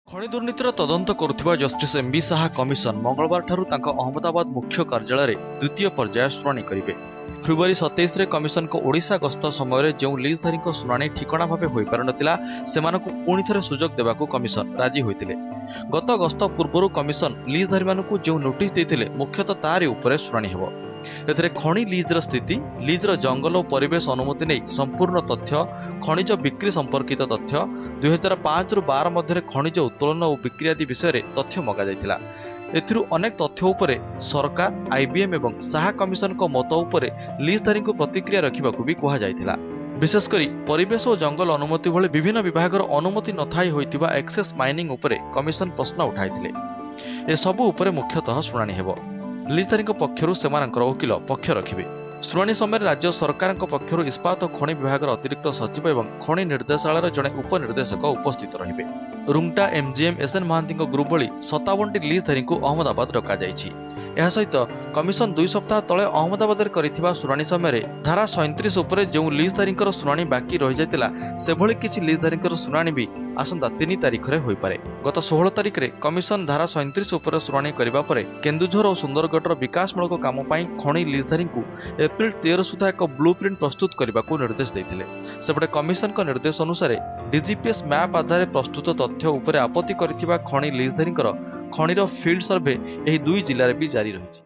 ଖଣି ଦୁର୍ନୀତିର ତଦନ୍ତ କରୁଥିବା ଜଷ୍ଟିସ୍ ଏମ୍ବି ଶାହା କମିଶନ ମଙ୍ଗଳବାରଠାରୁ ତାଙ୍କ ଅହମ୍ମଦାବାଦ ମୁଖ୍ୟ କାର୍ଯ୍ୟାଳୟରେ ଦ୍ୱିତୀୟ ପର୍ଯ୍ୟାୟ ଶୁଣାଣି କରିବେ। ଫେବୃଆରୀ 27ରେ କମିଶନଙ୍କ ଓଡ଼ିଶା ଗସ୍ତ ସମୟରେ ଯେଉଁ ଲିଜ୍ଧାରୀଙ୍କ ଶୁଣାଣି ଠିକଣା ଭାବେ ହୋଇପାରିନଥିଲା ସେମାନଙ୍କୁ ପୁଣି ଥରେ ସୁଯୋଗ ଦେବାକୁ କମିଶନ ରାଜି ହୋଇଥିଲେ। ଗତ ଗସ୍ତ ପୂର୍ବରୁ କମିଶନ ଲିଜ୍ଧାରୀମାନଙ୍କୁ ଯେଉଁ ନୋଟିସ୍ ଦେଇଥିଲେ ମୁଖ୍ୟତଃ ତାରି ଉପରେ ଶୁଣାଣି ହେବ। ଏଥିରେ ଖଣି ଲିଜ୍ର ସ୍ଥିତି, ଲିଜ୍ର ଜଙ୍ଗଲ ଓ ପରିବେଶ ଅନୁମତି ନେଇ ସମ୍ପୂର୍ଣ୍ଣ ତଥ୍ୟ, ଖଣିଜ ବିକ୍ରି ସମ୍ପର୍କିତ ତଥ୍ୟ, 2005ରୁ 12 ମଧ୍ୟରେ ଖଣିଜ ଉତ୍ତୋଳନ ଓ ବିକ୍ରି ଆଦି ବିଷୟରେ ତଥ୍ୟ ମଗାଯାଇଥିଲା। ଏଥିରୁ ଅନେକ ତଥ୍ୟ ଉପରେ ସରକାର, ଆଇବିଏମ୍ ଏବଂ ଶାହା କମିଶନଙ୍କ ମତ ଉପରେ ଲିଜ୍ଧାରୀଙ୍କୁ ପ୍ରତିକ୍ରିୟା ରଖିବାକୁ ବି କୁହାଯାଇଥିଲା। ବିଶେଷକରି ପରିବେଶ ଓ ଜଙ୍ଗଲ ଅନୁମତି ଭଳି ବିଭିନ୍ନ ବିଭାଗର ଅନୁମତି ନଥାଇ ହୋଇଥିବା ଏକ୍ସେସ୍ ମାଇନିଂ ଉପରେ କମିଶନ ପ୍ରଶ୍ନ ଉଠାଇଥିଲେ। ଏସବୁ ଉପରେ ମୁଖ୍ୟତଃ ଶୁଣାଣି ହେବ। ଲିଜ୍ଧାରୀଙ୍କ ପକ୍ଷରୁ ସେମାନଙ୍କର ଓକିଲ ପକ୍ଷ ରଖିବେ। ଶୁଣାଣି ସମୟରେ ରାଜ୍ୟ ସରକାରଙ୍କ ପକ୍ଷରୁ ଇସ୍ପାତ ଓ ଖଣି ବିଭାଗର ଅତିରିକ୍ତ ସଚିବ ଏବଂ ଖଣି ନିର୍ଦ୍ଦେଶାଳୟର ଜଣେ ଉପନିର୍ଦ୍ଦେଶକ ଉପସ୍ଥିତ ରହିବେ। ରୁଙ୍ଗଟା, ଏମ୍ଜିଏମ୍, ଏସ୍ଏନ୍ ମହାନ୍ତିଙ୍କ ଗ୍ରୁପ୍ ଭଳି 57ଟି ଲିଜ୍ଧାରୀଙ୍କୁ ଅହମ୍ମଦାବାଦ ଡକାଯାଇଛି। ଏହା ସହିତ କମିଶନ 2 ସପ୍ତାହ ତଳେ ଅହମ୍ମଦାବାଦରେ କରିଥିବା ଶୁଣାଣି ସମୟରେ ଧାରା 37 ଉପରେ ଯେଉଁ ଲିଜ୍ଧାରୀଙ୍କର ଶୁଣାଣି ବାକି ରହିଯାଇଥିଲା ସେଭଳି କିଛି ଲିଜ୍ଧାରୀଙ୍କର ଶୁଣାଣି ବି ଆସନ୍ତା 3 ତାରିଖରେ ହୋଇପାରେ। ଗତ 16 ତାରିଖରେ କମିଶନ ଧାରା 37 ଉପରେ ଶୁଣାଣି କରିବା ପରେ କେନ୍ଦୁଝର ଓ ସୁନ୍ଦରଗଡ଼ର ବିକାଶମୂଳକ କାମ ପାଇଁ ଖଣି ଲିଜ୍ଧାରୀଙ୍କୁ ଏପ୍ରିଲ 13 ସୁଦ୍ଧା ଏକ ବ୍ଲୁ ପ୍ରିଣ୍ଟ ପ୍ରସ୍ତୁତ କରିବାକୁ ନିର୍ଦ୍ଦେଶ ଦେଇଥିଲେ। ସେପଟେ କମିଶନଙ୍କ ନିର୍ଦ୍ଦେଶ ଅନୁସାରେ ଡିଜିପିଏସ୍ ମ୍ୟାପ୍ ଆଧାରରେ ପ୍ରସ୍ତୁତ ତଥ୍ୟ ଉପରେ ଆପତ୍ତି କରିଥିବା ଖଣି ଲିଜ୍ଧାରୀଙ୍କର ଖଣିର ଫିଲ୍ଡ ସର୍ଭେ ଏହି 2 ଜିଲ୍ଲାରେ ବି ଜାରି ରହିଛି।